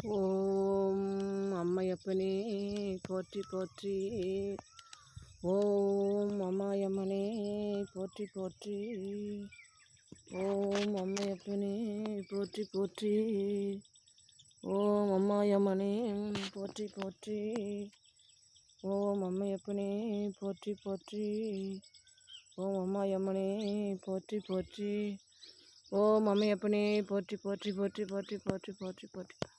ஓம் அம்மையப்பனே போற்றி போற்றி. ஓம் அம்மாயம்மனே போற்றி போற்றி. ஓம் அம்மையப்பனே போற்றி போற்றி. ஓம் அம்மாயம்மனே போற்றி போற்றி. ஓம் அம்மையப்பனே போற்றி போற்றி. ஓம் அம்மாயம்மனே போற்றி போற்றி. ஓம் அம்மையப்பனே போற்றி போற்றி போற்றி போற்றி போற்றி போற்றி போற்றி.